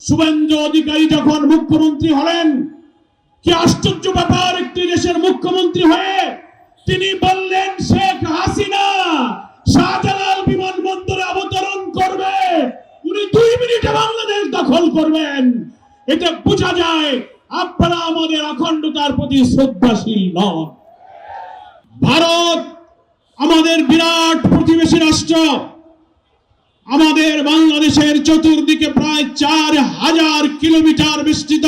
শুভেন্দু অধিকারী যখন মুখ্যমন্ত্রী হলেন, কি আশ্চর্য ব্যাপার, একটি দেশের মুখ্যমন্ত্রী হয়ে তিনি বললেন শেখ হাসিনা শাহজালাল বিমানবন্দরে অবতরণ করবে, উনি 2 মিনিটে বাংলাদেশ দখল করবেন। এতে বোঝা যায় আপনারা আমাদের অখণ্ডতার প্রতি শ্রদ্ধাশীল নন। ভারত আমাদের বিরাট প্রতিবেশী রাষ্ট্র। আমাদের বাংলাদেশের চতুর্দিকে প্রায় 4000 কিলোমিটার বিস্তৃত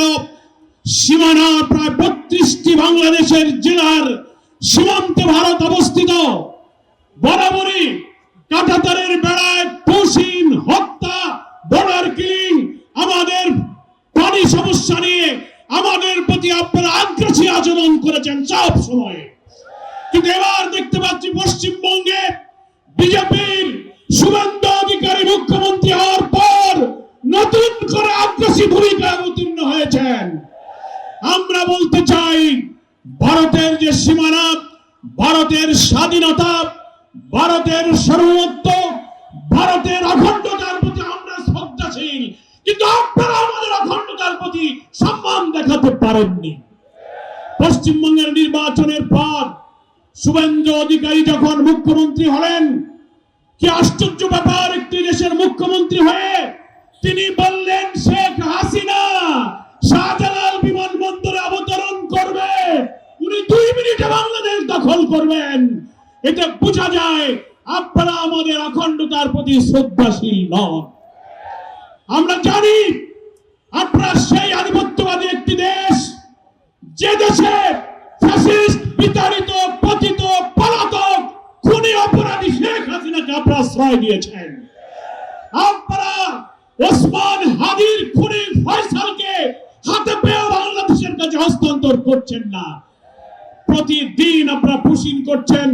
সীমানা, প্রায় 32টি বাংলাদেশের জেলার সীমান্তে ভারত অবস্থিত। বরাবরই কাঁটাতারের বেড়ায় পুশিন, হত্যা, বর্ডার কিলিং, আমাদের পানি সমস্যা নিয়ে আমাদের প্রতি আপনারা আগ্রাসী আচরণ করেছেন সব সময়। কিন্তু এবার দেখতে পাচ্ছি পশ্চিমবঙ্গে বিজেপির শুভেন্দু অধিকারী মুখ্যমন্ত্রী হওয়ার পর নতুন করে আগ্রাসী ভূমিকায় অবতীর্ণ হয়েছেন। আমরা বলতে চাই, ভারতের যে সীমানা, ভারতের স্বাধীনতা, ভারতের সার্বভৌমত্ব, ভারতের অখণ্ডতার প্রতি আমরা শ্রদ্ধাশীল, কিন্তু আপনারা আমাদের অখণ্ডতার প্রতি সম্মান দেখাতে পারেননি। পশ্চিমবঙ্গের নির্বাচনের পর শুভেন্দু অধিকারী যখন মুখ্যমন্ত্রী হলেন, কি আশ্চর্য ব্যাপার, একটি দেশের মুখ্যমন্ত্রী হয়ে তিনি বললেন শেখ হাসিনা শাহজালাল বিমানবন্দরে অবতরণ করবে, উনি 2 মিনিটে বাংলাদেশ দখল করবেন। এতে বোঝা যায় আপনারা আমাদের অখণ্ডতার প্রতি শ্রদ্ধাশীল নন। আমরা জানি আপনারা সেই আধিপত্যবাদী একটি দেশ, যে দেশে ফ্যাসিস্ট, বিতাড়িত, পতিত, পলাতক, খুনি, অপরাধী শেখ হাসিনাকে আপনারা আশ্রয় দিয়েছেন। আপনারা ওসমান হাদির খুনি ফয়সালকে হাতে পেয়ে বাংলাদেশের কাছে হস্তান্তর করছেন না। প্রতিদিন আপনারা পুশিন করছেন।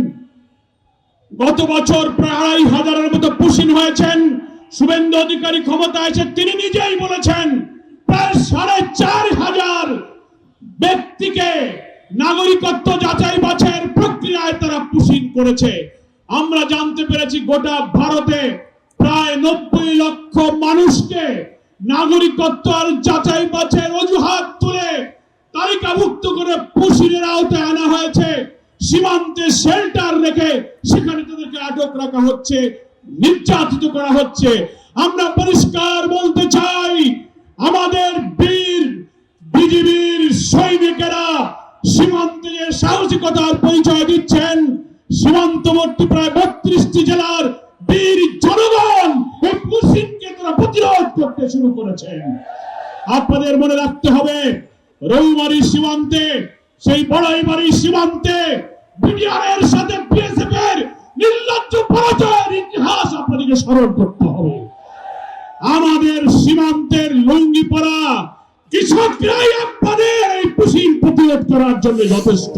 গত বছর প্রায় 2500-এর মতো পুশিন হয়েছেন। শুভেন্দু অধিকারী ক্ষমতা এসে তিনি নিজেই বলেছেন প্রায় 4500 ব্যক্তিকে নাগরিকত্ব যাচাই বাছাইয়ের প্রক্রিয়ায় তারা পুশিন করেছে। আমরা জানতে পেরেছি গোটা ভারতে প্রায় 90 লক্ষ মানুষকে নাগরিকত্ব আর যাচাই বাছাইয়ের অজুহাত তুলে তালিকাভুক্ত করে পুশিনের আওতায় আনা হয়েছে। সীমান্তে শেল্টার রেখে সেখানে তাদেরকে আটক রাখা হচ্ছে, নির্যাতিত করা হচ্ছে। আমরা পরিষ্কার বলতে চাই, আমাদের বীর বিজিবির সৈনিকেরা সীমান্তে যে সাহসিকতার পরিচয় দিচ্ছেন, সীমান্তবর্তী প্রায় 32টি জেলার বীর জনগণ এই পুশিনকে তারা প্রতিরোধ করতে শুরু করেছেন। আপনাদের মনে রাখতে হবে, রৌমারী সীমান্তে, সেই বড়াইবাড়ি সীমান্তে বিডিআরের সাথে বিএসএফ এর নির্লজ্জ পরাজয়ের ইতিহাস আপনাদেরকে স্মরণ করতে হবে। আমাদের সীমান্তের লুঙ্গি পরা কৃষকরাই আপনাদের এই পুশিন প্রতিরোধ করার জন্য যথেষ্ট।